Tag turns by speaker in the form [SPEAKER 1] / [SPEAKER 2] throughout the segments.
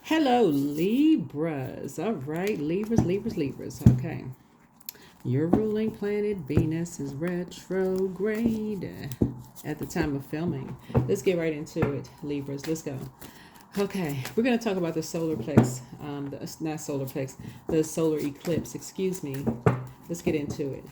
[SPEAKER 1] Hello, Libras. All right, Libras. Okay. Your ruling planet, Venus, is retrograde at the time of filming. Let's get right into it, Libras. Let's go. Okay, we're going to talk about the solar plex, not solar plex, the solar eclipse, excuse me. Let's get into it.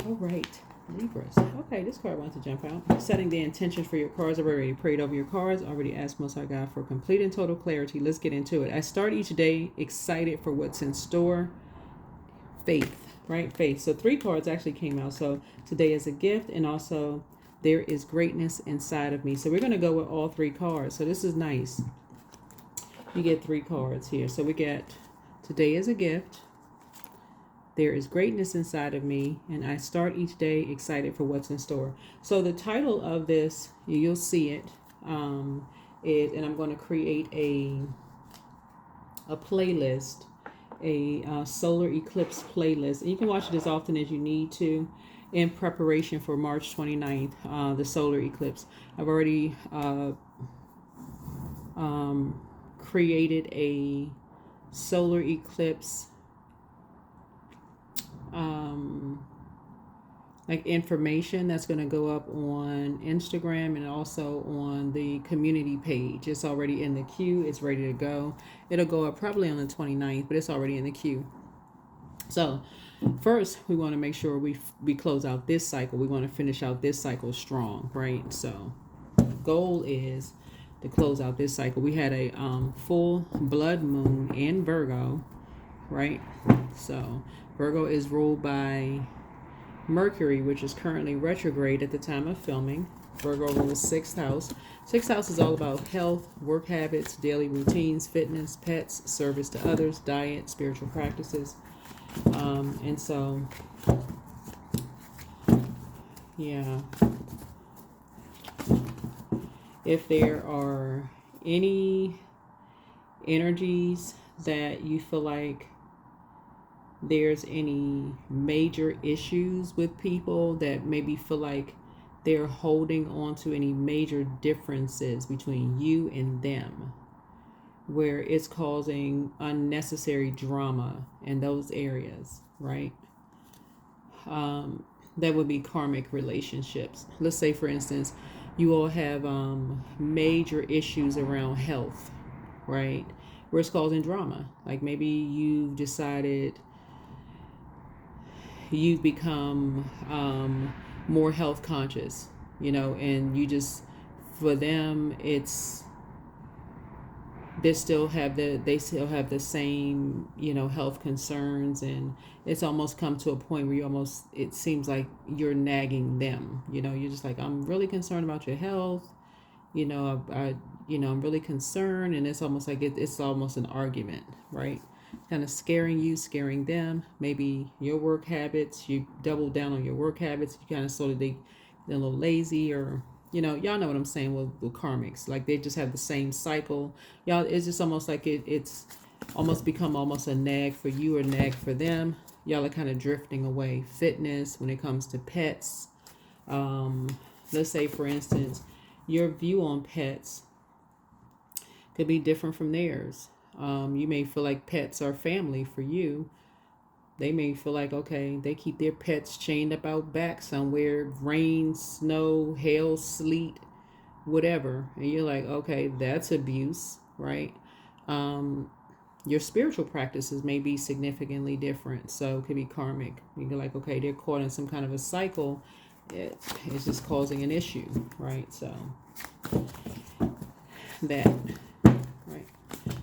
[SPEAKER 1] All right, Libras. Okay, this card wants to jump out. Setting the intention for your cards. I've already prayed over your cards. Already asked Most High God for complete and total clarity. Let's get into it. I start each day excited for what's in store. Faith, right? Faith. So 3 cards actually came out. So today is a gift, and also there is greatness inside of me. So we're going to go with all 3 cards. So this is nice. You get 3 cards here. So we get today is a gift. There is greatness inside of me, and I start each day excited for what's in store. So the title of this, you'll see it, and I'm going to create a playlist, a solar eclipse playlist. And you can watch it as often as you need to in preparation for March 29th, the solar eclipse. I've already created a solar eclipse like information that's going to go up on Instagram and also on the community page. It's already in the queue. It's ready to go. It'll go up probably on the 29th, but it's already in the queue. So first, we want to make sure we close out this cycle. We want to finish out this cycle strong, right? So goal is to close out this cycle. We had a full blood moon in Virgo, right? So Virgo is ruled by Mercury, which is currently retrograde at the time of filming. Virgo rules 6th house. 6th house is all about health, work habits, daily routines, fitness, pets, service to others, diet, spiritual practices. And so, yeah. If there are any energies that you feel like there's any major issues with people that maybe feel like they're holding on to any major differences between you and them, where it's causing unnecessary drama in those areas, right? That would be karmic relationships. Let's say, for instance, you all have major issues around health, right? Where it's causing drama. Like maybe you've decided you've become more health conscious, and you just, for them, it's they still have the same, health concerns, and it's almost come to a point where it seems like you're nagging them. You're just like, I'm really concerned about your health. I'm really concerned, and it's almost like it's almost an argument, right? Kind of scaring you, scaring them. Maybe your work habits, you double down on your work habits. You kind of sort of they're a little lazy, or y'all know what I'm saying with karmics. Like they just have the same cycle. Y'all, it's just almost like it's almost become almost a nag for you or nag for them. Y'all are kind of drifting away. Fitness, when it comes to pets. Let's say, for instance, your view on pets could be different from theirs. You may feel like pets are family for you. They may feel like, okay, they keep their pets chained up out back somewhere, rain, snow, hail, sleet, whatever. And you're like, okay, that's abuse, right? Your spiritual practices may be significantly different. So it could be karmic. You're like, okay, they're caught in some kind of a cycle. It's just causing an issue, right? So that.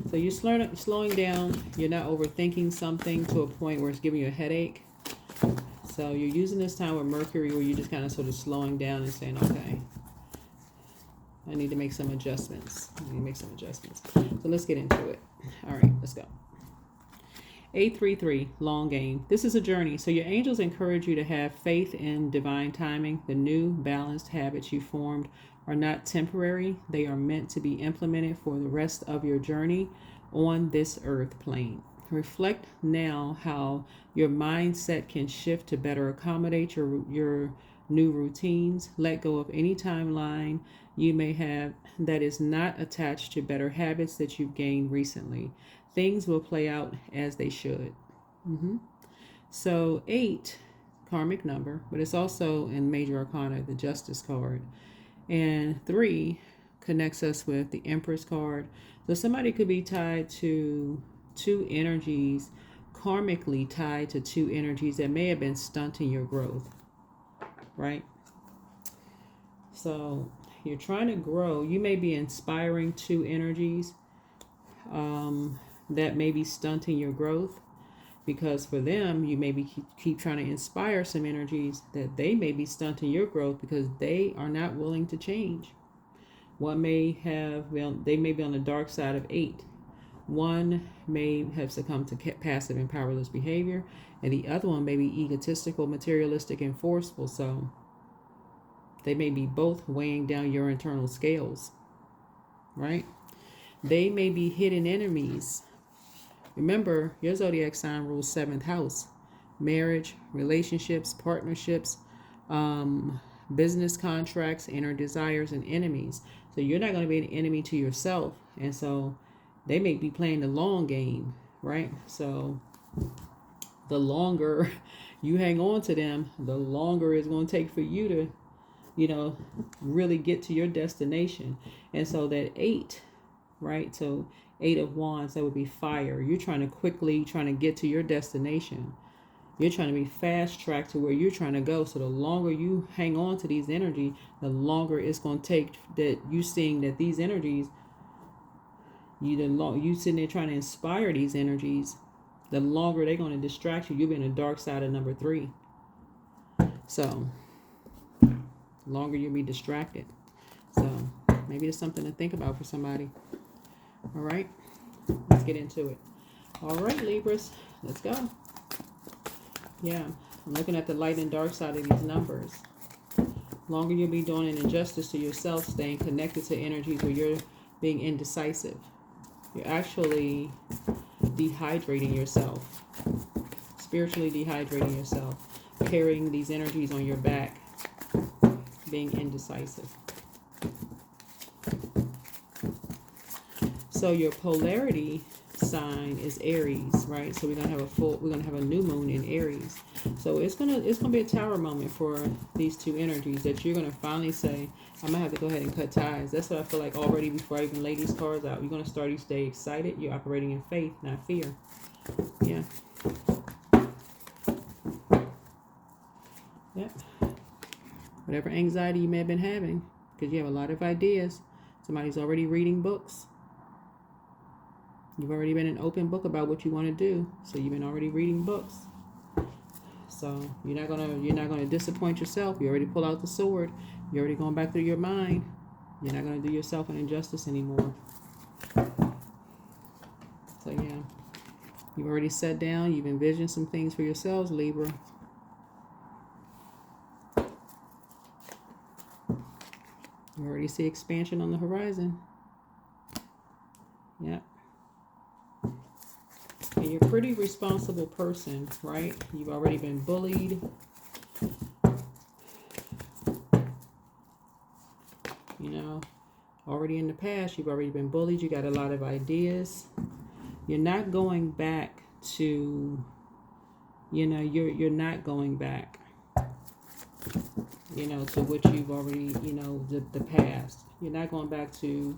[SPEAKER 1] So you're slowing down. You're not overthinking something to a point where it's giving you a headache. So you're using this time with Mercury where you're just kind of sort of slowing down and saying, okay, I need to make some adjustments. So let's get into it. All right, let's go. 833, long game. This is a journey. So your angels encourage you to have faith in divine timing. The new balanced habits you formed are not temporary. They are meant to be implemented for the rest of your journey. on this earth plane. Reflect now how your mindset can shift to better accommodate your new routines. Let go of any timeline you may have that is not attached to better habits that you've gained recently. Things will play out as they should. So 8, karmic number, but it's also in major arcana, the justice card. And 3 connects us with the Empress card. So somebody could be tied to 2 energies, karmically tied to 2 energies that may have been stunting your growth, right? So you're trying to grow. You may be inspiring 2 energies that may be stunting your growth, because for them, you maybe keep trying to inspire some energies that they may be stunting your growth because they are not willing to change. One may have, well, they may be on the dark side of 8. One may have succumbed to passive and powerless behavior, and the other one may be egotistical, materialistic, and forceful. So they may be both weighing down your internal scales, right? They may be hidden enemies. Remember, your zodiac sign rules 7th house: marriage, relationships, partnerships, business contracts, inner desires, and enemies. So you're not going to be an enemy to yourself. And so they may be playing the long game, right? So the longer you hang on to them, the longer it's going to take for you to, really get to your destination. And so that 8, right? So 8 of Wands, that would be fire. You're trying to get to your destination. You're trying to be fast tracked to where you're trying to go. So the longer you hang on to these energy, the longer it's going to take that you seeing that these energies, you sitting there trying to inspire these energies, the longer they're going to distract you. You'll be in the dark side of number 3. So the longer you'll be distracted. So maybe it's something to think about for somebody. All right, let's get into it. All right, Libras, let's go. Yeah, I'm looking at the light and dark side of these numbers. Longer you'll be doing an injustice to yourself, staying connected to energies where you're being indecisive. You're actually dehydrating yourself, spiritually dehydrating yourself, carrying these energies on your back, being indecisive. So your polarity sign is Aries, right? So we're gonna have a new moon in Aries. So it's gonna be a tower moment for these 2 energies that you're gonna finally say, I'm gonna have to go ahead and cut ties. That's what I feel like already before I even lay these cards out. You're gonna start each day excited. You're operating in faith, not fear. Yeah. Yep. Whatever anxiety you may have been having, because you have a lot of ideas. Somebody's already reading books. You've already been an open book about what you want to do. So you've been already reading books. So you're not gonna disappoint yourself. You already pull out the sword. You're already going back through your mind. You're not gonna do yourself an injustice anymore. So yeah, you've already sat down. You've envisioned some things for yourselves, Libra. You already see expansion on the horizon. Yep. And you're a pretty responsible person, right? You've already been bullied. Already in the past, you've already been bullied. You got a lot of ideas. You're not going back to, you're not going back, to what you've already, the past. You're not going back to,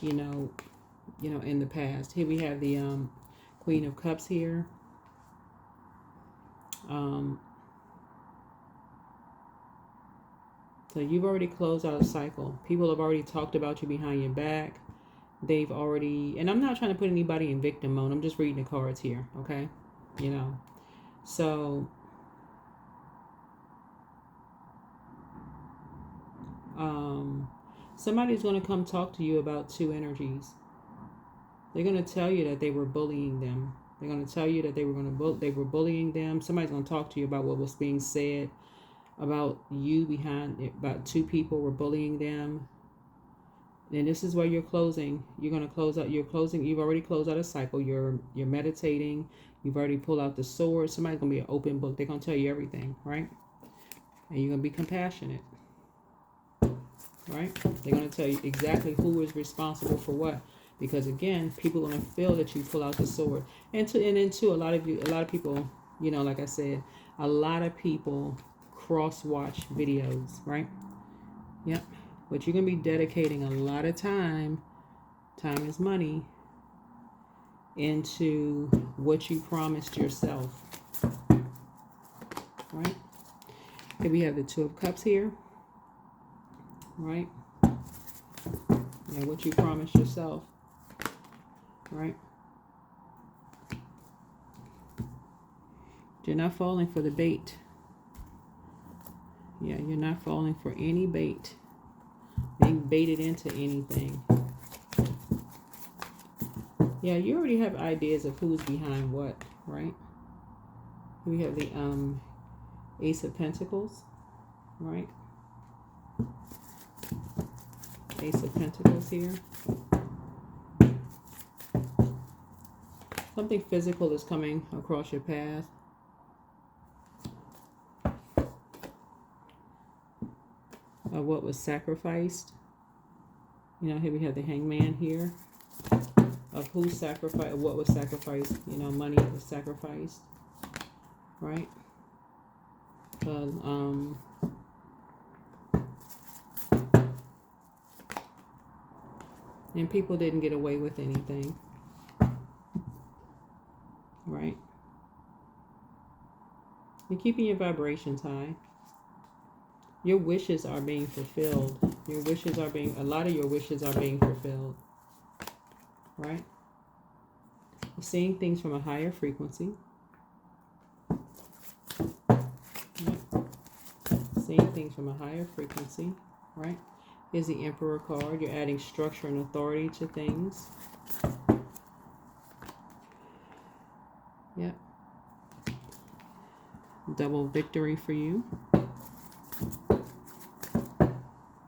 [SPEAKER 1] in the past. Here we have the Queen of Cups here. So you've already closed out a cycle. People have already talked about you behind your back. They've already, and I'm not trying to put anybody in victim mode. I'm just reading the cards here, okay? So somebody's going to come talk to you about 2 energies. They're going to tell you that they were bullying them. They're going to tell you that they were bullying them. Somebody's going to talk to you about what was being said about you behind it, about 2 people were bullying them. And this is where you're closing. You're going to close out. You're closing. You've already closed out a cycle. You're meditating. You've already pulled out the sword. Somebody's going to be an open book. They're going to tell you everything, right? And you're going to be compassionate, right? They're going to tell you exactly who is responsible for what. Because again, people are going to feel that you pull out the sword. And then too, a lot of people, you know, like I said, a lot of people cross-watch videos, right? Yep. But you're going to be dedicating a lot of time is money, into what you promised yourself, right? Here we have the Two of Cups here, right? And what you promised yourself, right? You're not falling for the bait. Yeah, you're not falling for any bait. Being baited into anything. Yeah, you already have ideas of who's behind what, right? We have the Ace of Pentacles, right? Ace of Pentacles here. Something physical is coming across your path. What was sacrificed. You know, here we have the Hangman here. Of who sacrificed, what was sacrificed. You know, money was sacrificed, right? And people didn't get away with anything, right? You're keeping your vibrations high. Your wishes are being fulfilled. Your wishes are being, a lot of your wishes are being fulfilled, right? You're seeing things from a higher frequency. Right? Seeing things from a higher frequency, right? Here's the Emperor card. You're adding structure and authority to things. Yep. Double victory for you.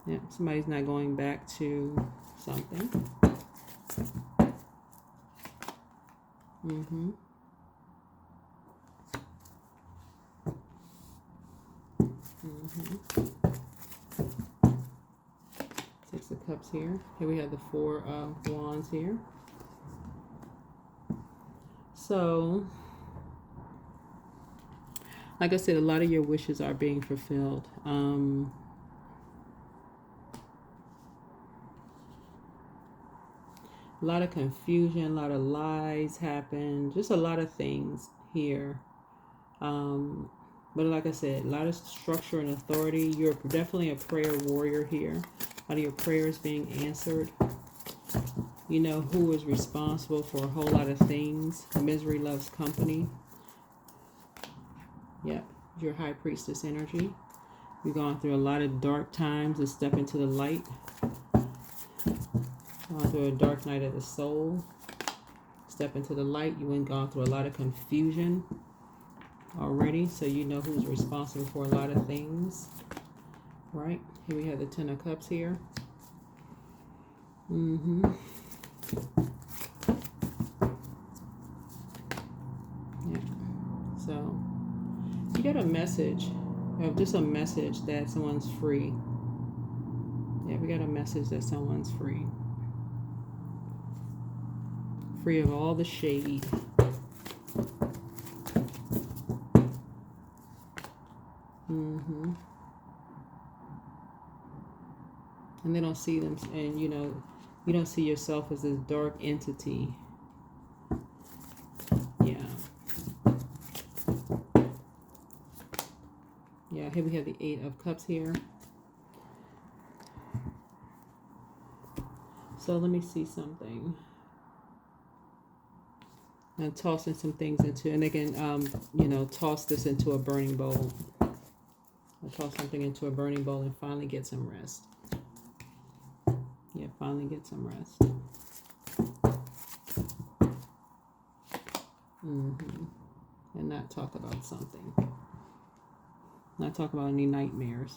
[SPEAKER 1] Yep. Somebody's not going back to something. Mm-hmm. Mm-hmm. Six of Cups here. Here we have the Four of Wands here. So, like I said, a lot of your wishes are being fulfilled. A lot of confusion, a lot of lies happen, just a lot of things here. But like I said, a lot of structure and authority. You're definitely a prayer warrior here. A lot of your prayers being answered. You know who is responsible for a whole lot of things. Misery loves company. Yep, your High Priestess energy. You've gone through a lot of dark times to step into the light. Gone through a dark night of the soul. Step into the light. You went gone through a lot of confusion already, so you know who's responsible for a lot of things, right? Here we have the Ten of Cups here. Mm-hmm. Yeah. So you got a message, just a message that someone's free. Yeah, we got a message that someone's free. Free of all the shade. Mm-hmm. And they don't see them, and you know, you don't see yourself as this dark entity. Yeah. Yeah, here we have the Eight of Cups here. So let me see something. And tossing some things into, and they can, you know, toss this into a burning bowl. I'll toss something into a burning bowl and finally get some rest. Yeah, finally get some rest. Mm-hmm. And not talk about something. Not talk about any nightmares.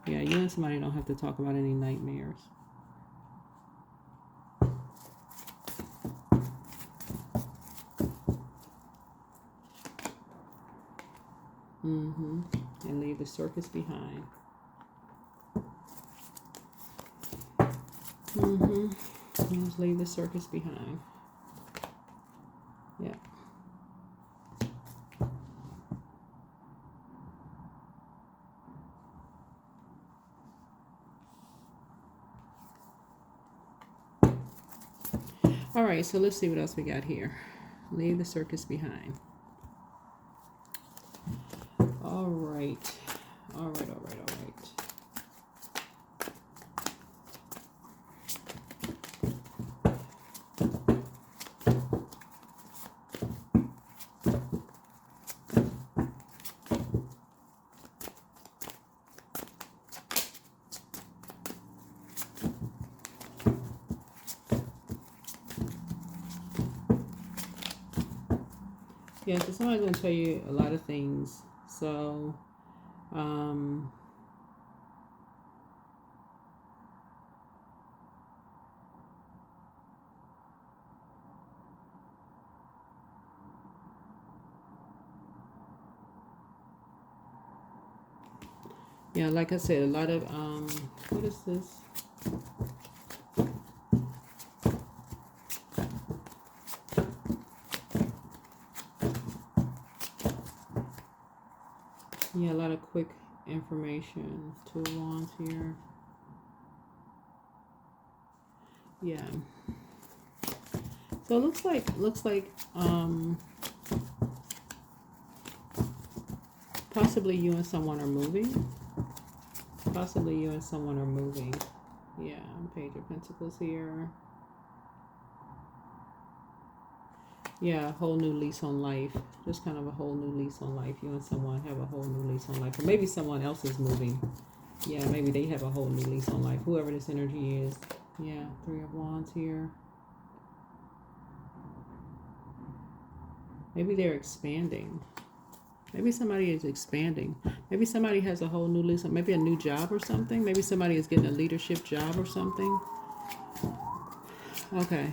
[SPEAKER 1] Yeah, you and somebody don't have to talk about any nightmares. And leave the circus behind. Just leave the circus behind. Yeah. All right, so let's see what else we got here. Leave the circus behind. All right. All right. Yeah, so somebody's going to tell you a lot of things. So, yeah, like I said, a lot of, what is this? Yeah, a lot of quick information. 2 of Wands here. Yeah. So it looks like possibly you and someone are moving. Possibly you and someone are moving. Yeah, Page of Pentacles here. Yeah, a whole new lease on life. Just kind of a whole new lease on life. You and someone have a whole new lease on life. Or maybe someone else is moving. Yeah, maybe they have a whole new lease on life. Whoever this energy is. Yeah, 3 of Wands here. Maybe they're expanding. Maybe somebody is expanding. Maybe somebody has a whole new lease. Maybe a new job or something. Maybe somebody is getting a leadership job or something. Okay.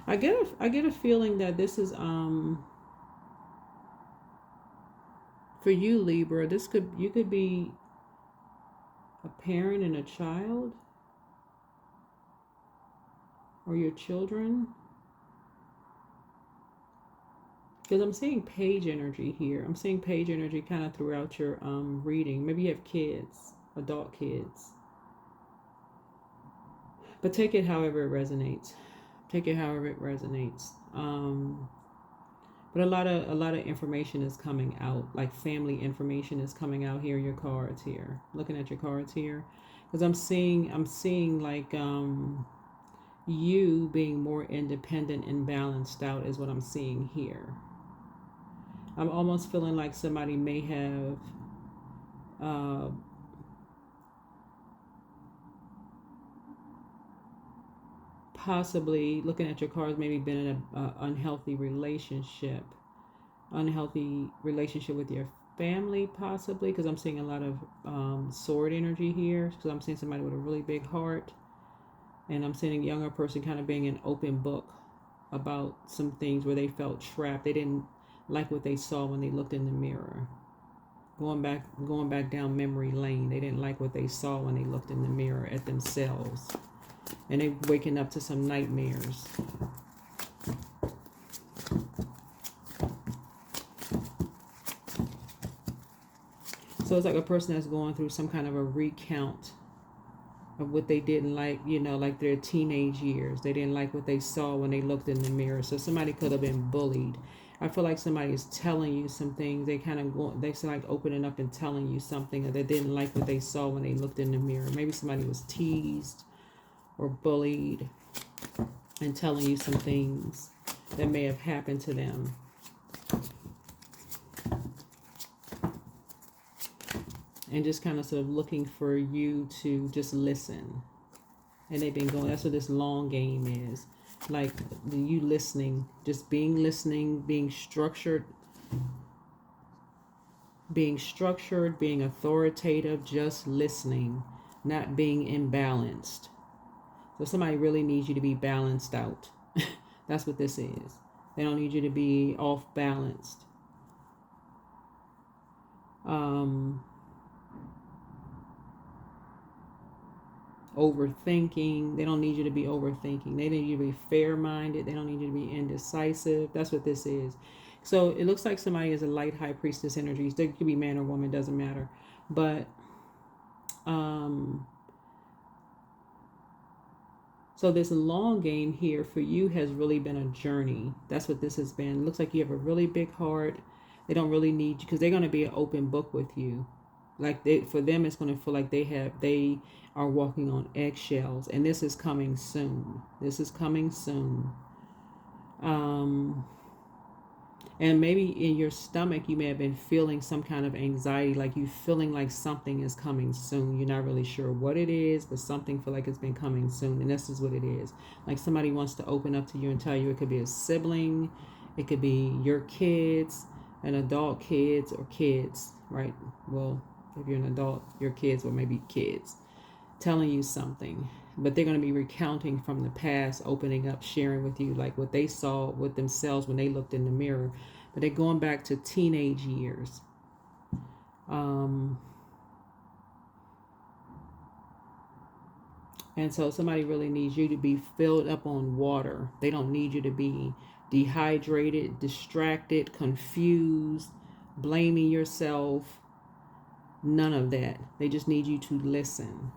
[SPEAKER 1] I get a feeling that this is for you, Libra. You could be a parent and a child, or your children. Because I'm seeing page energy here. I'm seeing page energy kind of throughout your reading. Maybe you have kids, adult kids. But take it however it resonates. Take it however it resonates. But a lot of information is coming out, like family information is coming out here. Your cards here. Looking at your cards here, because I'm seeing like you being more independent and balanced out is what I'm seeing here. I'm almost feeling like somebody may have possibly, looking at your cards, maybe been in an unhealthy relationship with your family, possibly, because I'm seeing a lot of sword energy here, because I'm seeing somebody with a really big heart, and I'm seeing a younger person kind of being an open book about some things where they felt trapped. They didn't like what they saw when they looked in the mirror. Going back down memory lane. They didn't like what they saw when they looked in the mirror at themselves. And they waking up to some nightmares. So it's like a person that's going through some kind of a recount of what they didn't like, like their teenage years. They didn't like what they saw when they looked in the mirror. So somebody could have been bullied. I feel like somebody is telling you some things. They like opening up and telling you something, or they didn't like what they saw when they looked in the mirror. Maybe somebody was teased or bullied and telling you some things that may have happened to them. And just kind of sort of looking for you to just listen. And they've been going, that's what this long game is. Like you listening, just being structured. being structured, being authoritative, just listening, not being imbalanced. So somebody really needs you to be balanced out. That's what this is. They don't need you to be off balanced. Overthinking. They don't need you to be overthinking. They need you to be fair-minded. They don't need you to be indecisive. That's what this is. So it looks like somebody is a light high priestess energies. They could be man or woman, doesn't matter. But so this long game here for you has really been a journey. That's what this has been. It looks like you have a really big heart. They don't really need you because they're going to be an open book with you. Like for them, it's going to feel like they are walking on eggshells, and this is coming soon. This is coming soon. And maybe in your stomach, you may have been feeling some kind of anxiety, like you feeling like something is coming soon. You're not really sure what it is, but something feel like it's been coming soon. And this is what it is. Like somebody wants to open up to you and tell you. It could be a sibling. It could be your kids, an adult kids, or kids, right? Well, if you're an adult, your kids, or maybe kids, telling you something. But they're going to be recounting from the past, opening up, sharing with you like what they saw with themselves when they looked in the mirror. But they're going back to teenage years. And so somebody really needs you to be filled up on water. They don't need you to be dehydrated, distracted, confused, blaming yourself. None of that. They just need you to listen.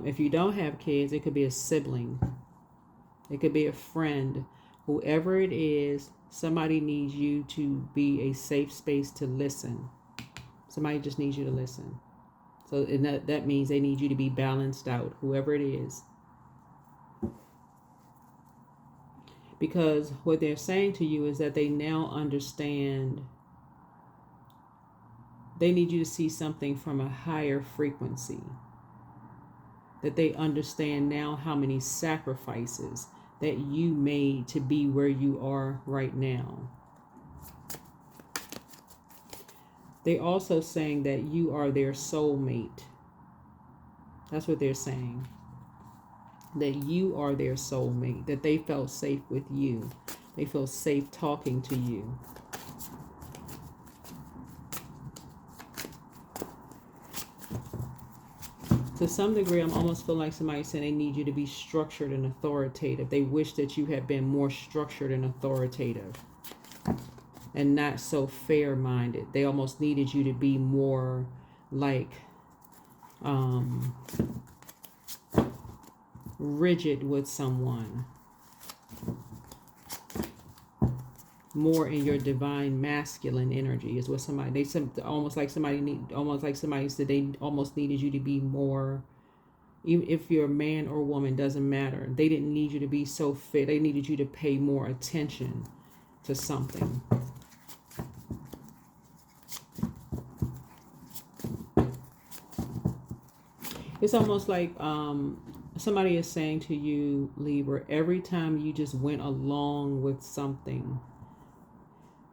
[SPEAKER 1] If you don't have kids, it could be a sibling. It could be a friend. Whoever it is, somebody needs you to be a safe space to listen. Somebody just needs you to listen. So that means they need you to be balanced out, whoever it is. Because what they're saying to you is that they now understand. They need you to see something from a higher frequency. That they understand now how many sacrifices that you made to be where you are right now. They're also saying that you are their soulmate. That's what they're saying. That you are their soulmate. That they felt safe with you. They feel safe talking to you. To some degree, I'm almost feeling like somebody saying they need you to be structured and authoritative. They wish that you had been more structured and authoritative and not so fair-minded. They almost needed you to be more like rigid with someone. More in your divine masculine energy is what somebody, they said, almost like somebody said they almost needed you to be more, even if you're a man or woman, doesn't matter. They didn't need you to be so fit. They needed you to pay more attention to something. It's almost like somebody is saying to you, Libra, every time you just went along with something,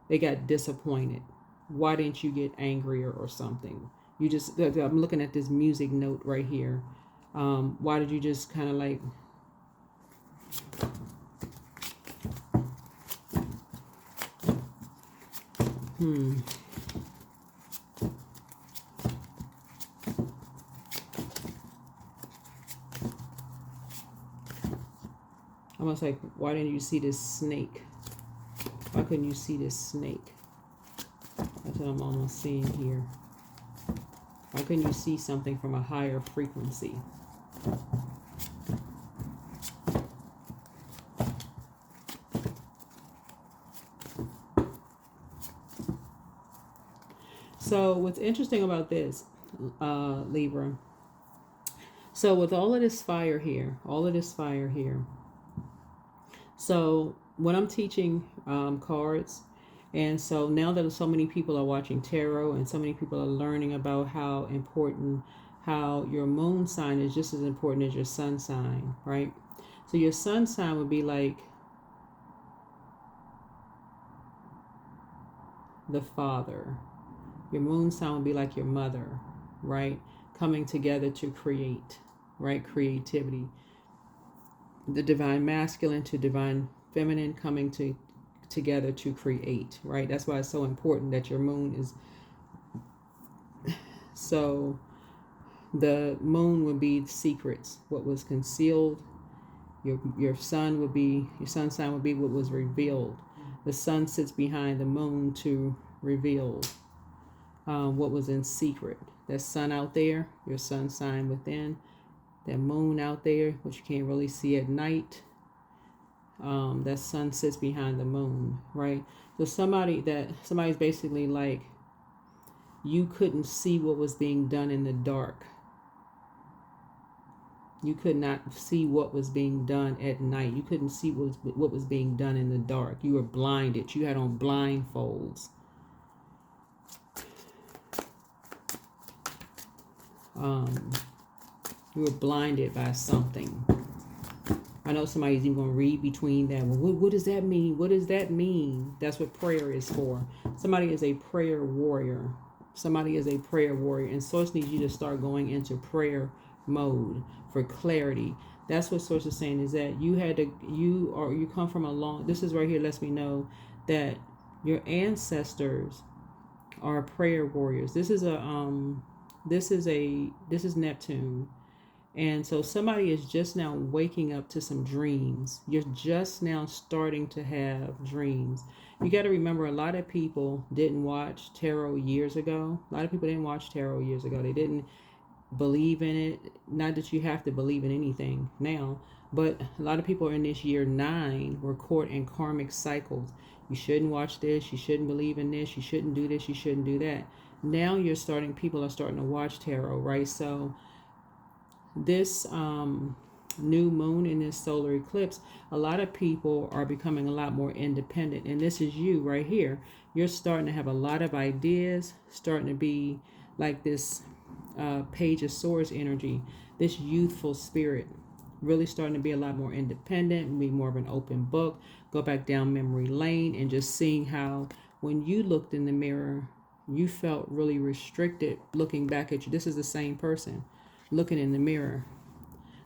[SPEAKER 1] they got disappointed. Why didn't you get angrier or something? You just, I'm looking at this music note right here. Why did you just kind of like, almost like, why didn't you see this snake? Why couldn't you see this snake? That's what I'm almost seeing here. Why couldn't you see something from a higher frequency? So what's interesting about this, Libra, so with all of this fire here, so when I'm teaching cards, and so now that so many people are watching tarot and so many people are learning about how your moon sign is just as important as your sun sign, right? So your sun sign would be like the father. Your moon sign would be like your mother, right? Coming together to create, right? Creativity. The divine masculine to divine feminine coming together to create, right? That's why it's so important that your moon is. So the moon would be secrets, what was concealed. Your sun would be, your sun sign would be what was revealed. The sun sits behind the moon to reveal what was in secret. That sun out there, your sun sign within. That moon out there, which you can't really see at night. That sun sits behind the moon, right? So somebody's basically like, you couldn't see what was being done in the dark. You could not see what was being done at night. You couldn't see what was being done in the dark. You were blinded. You had on blindfolds. You were blinded by something. I know somebody's even going to read between that. Well, what does that mean? What does that mean? That's what prayer is for. Somebody is a prayer warrior. Somebody is a prayer warrior. And Source needs you to start going into prayer mode for clarity. That's what Source is saying, is that you come from a long, this is right here lets me know that your ancestors are prayer warriors. This is Neptune. And so somebody is just now waking up to some dreams. You're just now starting to have dreams. You got to remember, a lot of people didn't watch tarot years ago. A lot of people didn't watch tarot years ago. They didn't believe in it. Not that you have to believe in anything now, but a lot of people in this year 9 were caught in karmic cycles. You shouldn't watch this. You shouldn't believe in this. You shouldn't do this. You shouldn't do that. Now people are starting to watch tarot, right? So this new moon in this solar eclipse, a lot of people are becoming a lot more independent. And this is you right here. You're starting to have a lot of ideas, starting to be like this Page of Swords energy, this youthful spirit, really starting to be a lot more independent, be more of an open book, go back down memory lane and just seeing how when you looked in the mirror, you felt really restricted looking back at you. This is the same person looking in the mirror,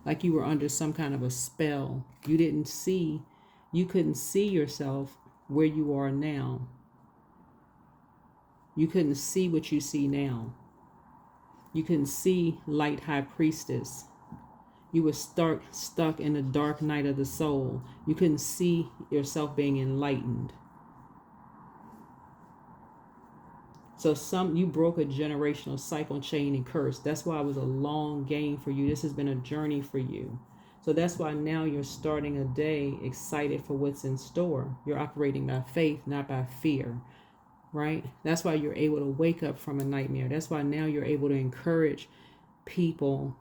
[SPEAKER 1] like you were under some kind of a spell. You couldn't see yourself where you are now. You couldn't see what you see now. You couldn't see light high priestess. You were stuck in the dark night of the soul. You couldn't see yourself being enlightened. So you broke a generational cycle, chain, and curse. That's why it was a long game for you. This has been a journey for you. So that's why now you're starting a day excited for what's in store. You're operating by faith, not by fear, right? That's why you're able to wake up from a nightmare. That's why now you're able to encourage people,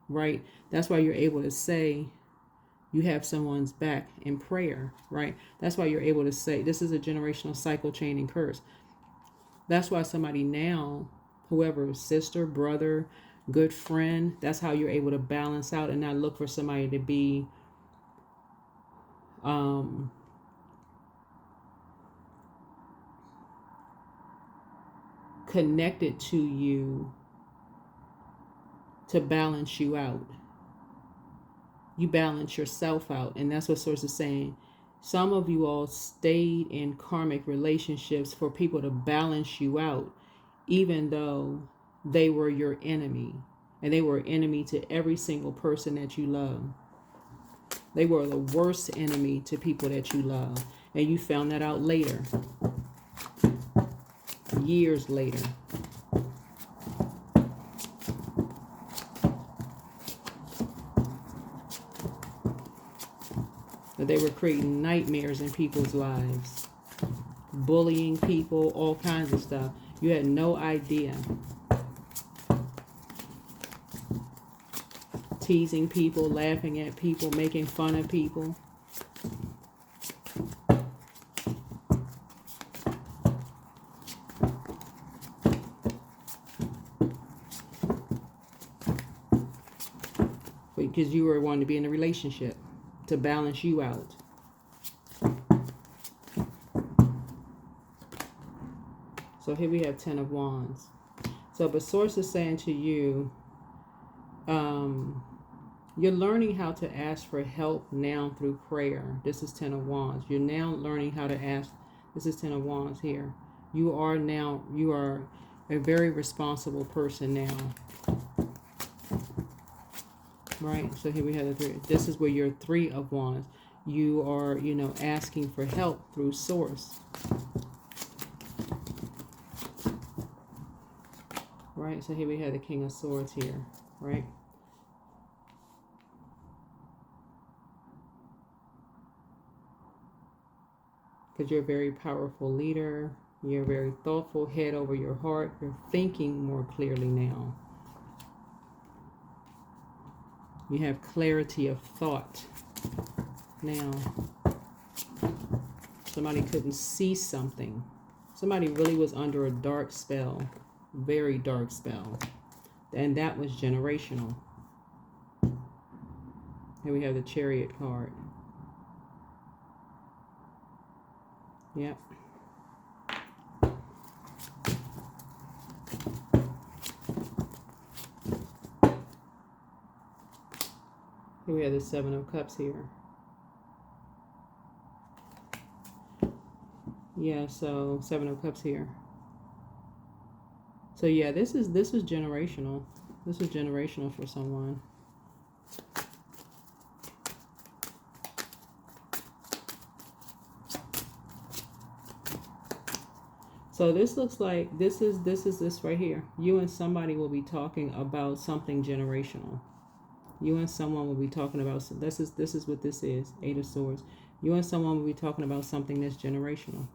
[SPEAKER 1] right? That's why you're able to say you have someone's back in prayer, right? That's why you're able to say this is a generational cycle, chain, and curse. That's why somebody now, whoever, sister, brother, good friend, that's how you're able to balance out and not look for somebody to be connected to you to balance you out. You balance yourself out. And that's what Source is saying. Some of you all stayed in karmic relationships for people to balance you out, even though they were your enemy. And they were an enemy to every single person that you love. They were the worst enemy to people that you love. And you found that out later. Years later. That they were creating nightmares in people's lives. Bullying people, all kinds of stuff. You had no idea. Teasing people, laughing at people, making fun of people. Because you were wanting to be in a relationship to balance you out. So here we have 10 of Wands. So, but Source is saying to you, you're learning how to ask for help now through prayer. This is 10 of Wands. You're now learning how to ask. This is 10 of Wands here. You are a very responsible person now. Right? So here we have the 3. This is where you're 3 of Wands. You are, asking for help through Source. Right? So here we have the King of Swords here. Right? Because you're a very powerful leader. You're very thoughtful, head over your heart. You're thinking more clearly now. You have clarity of thought now. Somebody couldn't see something. Somebody really was under a dark spell, very dark spell. And that was generational. Here we have the Chariot card. Yep. Here we have the 7 of Cups here. Yeah, so 7 of Cups here. So yeah, this is generational. This is generational for someone. So this looks like this is this right here. You and somebody will be talking about something generational. You and someone will be talking about, this is what this is, 8 of Swords. You and someone will be talking about something that's generational.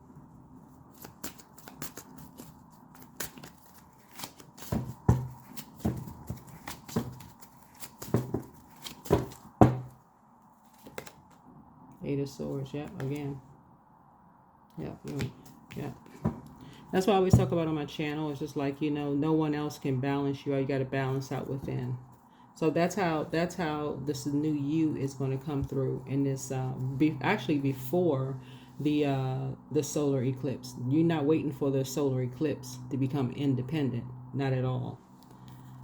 [SPEAKER 1] Eight of Swords, yep, again. Yep, yep. That's what I always talk about on my channel. It's just like, no one else can balance you out. You got to balance out within. So that's how this new you is going to come through in this. Actually, before the solar eclipse, you're not waiting for the solar eclipse to become independent. Not at all.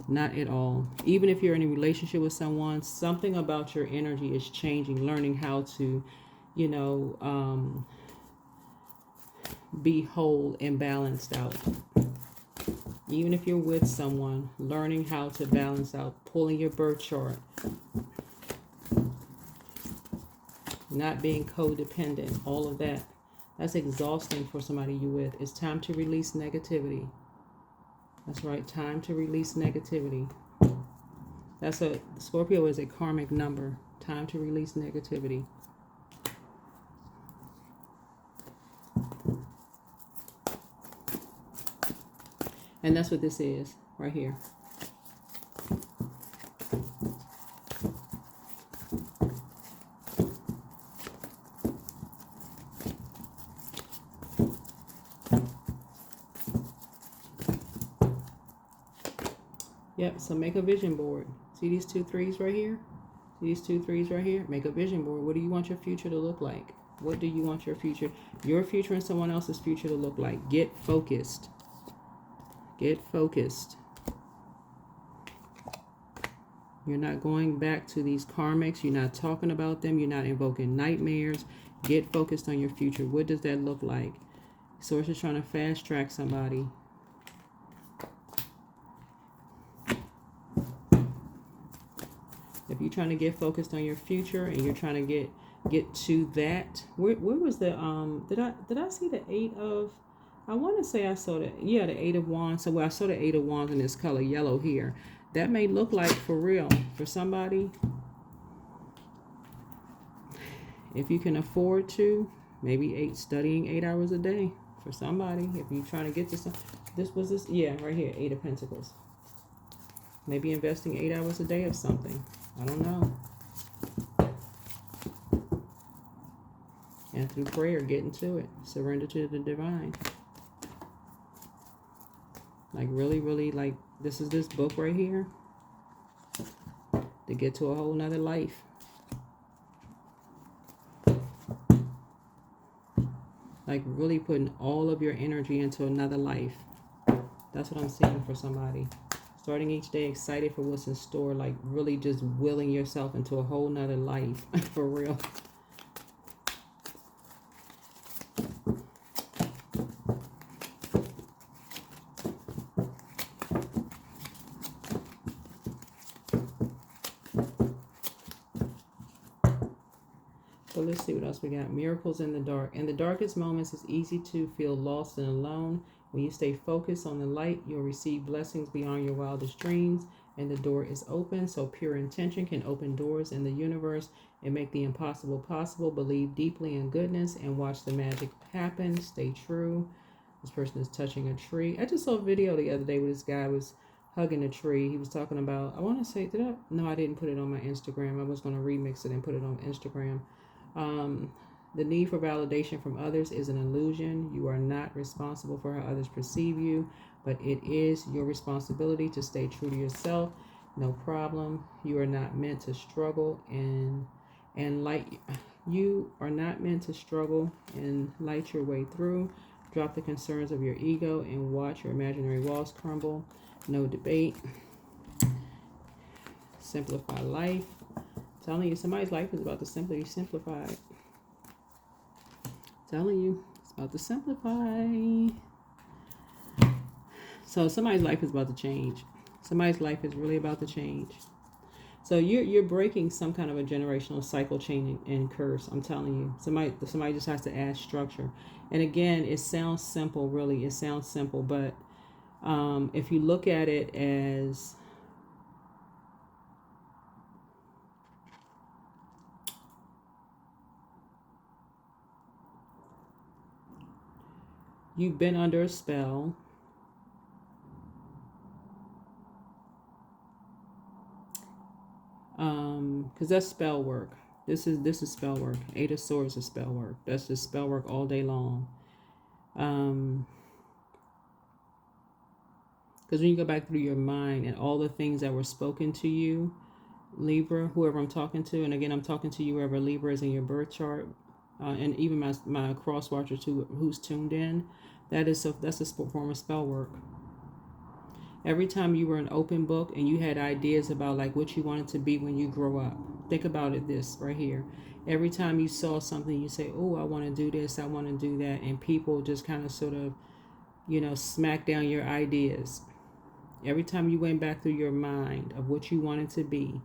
[SPEAKER 1] Not at all. Even if you're in a relationship with someone, something about your energy is changing. Learning how to, be whole and balanced out. Even if you're with someone, learning how to balance out, pulling your birth chart, not being codependent, all of that. That's exhausting for somebody you're with. It's time to release negativity. That's right, time to release negativity. Scorpio is a karmic number. Time to release negativity. And that's what this is right here. Yep, so make a vision board. See these 2 3s right here? See these 2 3s right here? Make a vision board. What do you want your future to look like? What do you want your future and someone else's future to look like? Get focused. Get focused. You're not going back to these karmics. You're not talking about them. You're not invoking nightmares. Get focused on your future. What does that look like? Source is trying to fast track somebody. If you're trying to get focused on your future and you're trying to get to that, where was the did I see the 8 of, I want to say I saw the 8 of Wands. So I saw the 8 of Wands in this color yellow here. That may look like, for real, for somebody, if you can afford to, maybe studying 8 hours a day for somebody. If you're trying to get to some, right here, 8 of Pentacles. Maybe investing 8 hours a day of something. I don't know. And through prayer, getting to it. Surrender to the divine. Like really, really, like this is this book right here. To get to a whole nother life. Like really putting all of your energy into another life. That's what I'm seeing for somebody. Starting each day excited for what's in store, like really just willing yourself into a whole nother life, for real. So let's see what else we got. Miracles in the dark. In the darkest moments, it's easy to feel lost and alone. When you stay focused on the light, you'll receive blessings beyond your wildest dreams. And the door is open. So pure intention can open doors in the universe and make the impossible possible. Believe deeply in goodness and watch the magic happen. Stay true. This person is touching a tree. I just saw a video the other day where this guy was hugging a tree. He was talking about, I want to say, no, I didn't put it on my Instagram. I was going to remix it and put it on Instagram. The need for validation from others is an illusion. You are not responsible for how others perceive you, but it is your responsibility to stay true to yourself. No problem. You are not meant to struggle and light. You are not meant to struggle and light your way through. Drop the concerns of your ego and watch your imaginary walls crumble. No debate. Simplify life. Telling you, somebody's life is about to simply be simplified. Telling you, it's about to simplify. So somebody's life is about to change. Somebody's life is really about to change. So you're breaking some kind of a generational cycle chain and curse. I'm telling you, somebody just has to add structure. And again, it sounds simple, really. It sounds simple, but if you look at it as you've been under a spell. Because that's spell work. This is spell work. Eight of Swords is spell work. That's just spell work all day long. Because when you go back through your mind and all the things that were spoken to you, Libra, whoever I'm talking to, and again, I'm talking to you wherever Libra is in your birth chart, and even my cross watcher who's tuned in, that's a form of spell work. Every time you were an open book and you had ideas about like what you wanted to be when you grow up, think about it this right here. Every time you saw something, you say, oh, I want to do this, I want to do that, and people just kind of sort of, smack down your ideas. Every time you went back through your mind of what you wanted to be,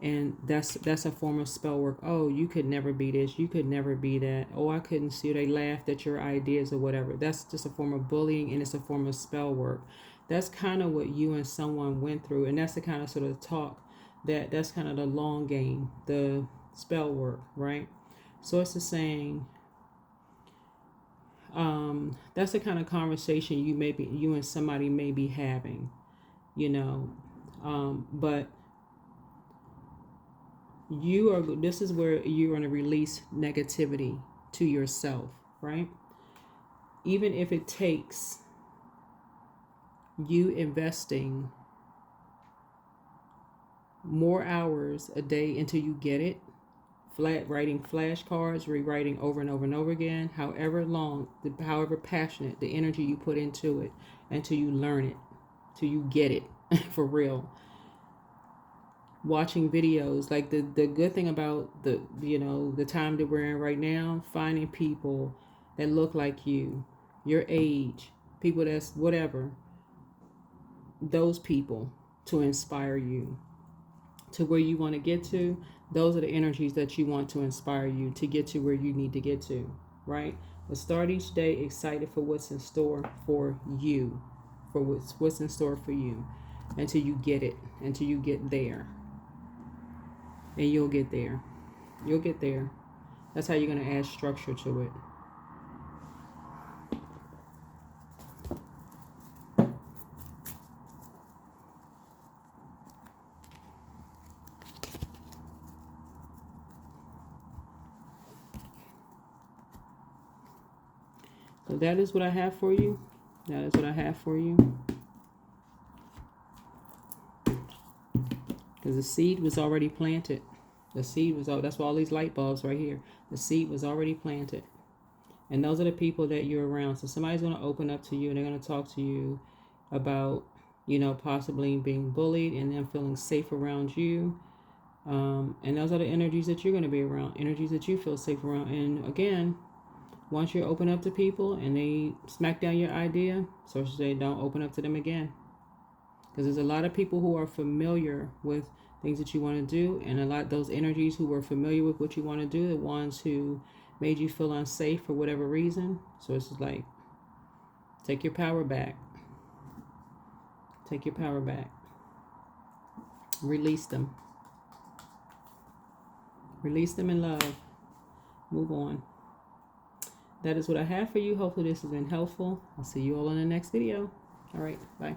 [SPEAKER 1] and that's a form of spell work. Oh, you could never be this, you could never be that. Oh, I couldn't see you. They laughed at your ideas or whatever. That's just a form of bullying, and it's a form of spell work. That's kind of what you and someone went through, and that's the kind of sort of talk that's kind of the long game, the spell work, right? So it's the saying, that's the kind of conversation you and somebody may be having, but this is where you're going to release negativity to yourself, right? Even if it takes you investing more hours a day until you get it, writing flashcards, rewriting over and over and over again, however passionate the energy you put into it until you learn it, till you get it for real. Watching videos, like the good thing about the time that we're in right now, finding people that look like you, your age, people that's whatever, those people to inspire you to where you want to get to. Those are the energies that you want to inspire you to get to where you need to get to, right? But start each day excited for what's in store for you, for what's in store for you, until you get it, until you get there. And you'll get there. You'll get there. That's how you're going to add structure to it. So that is what I have for you. That is what I have for you. Because the seed was already planted. The seed was that's why all these light bulbs right here. The seed was already planted. And those are the people that you're around. So somebody's going to open up to you and they're going to talk to you. about, you know, possibly being bullied and them feeling safe around you. And those are the energies that you're going to be around, energies that you feel safe around. And again, once you open up to people and they smack down your idea, so to say, don't open up to them again. Because there's a lot of people who are familiar with things that you want to do, and a lot of those energies who were familiar with what you want to do, the ones who made you feel unsafe for whatever reason. So it's just like, take your power back. Take your power back. Release them. Release them in love. Move on. That is what I have for you. Hopefully this has been helpful. I'll see you all in the next video. All right. Bye.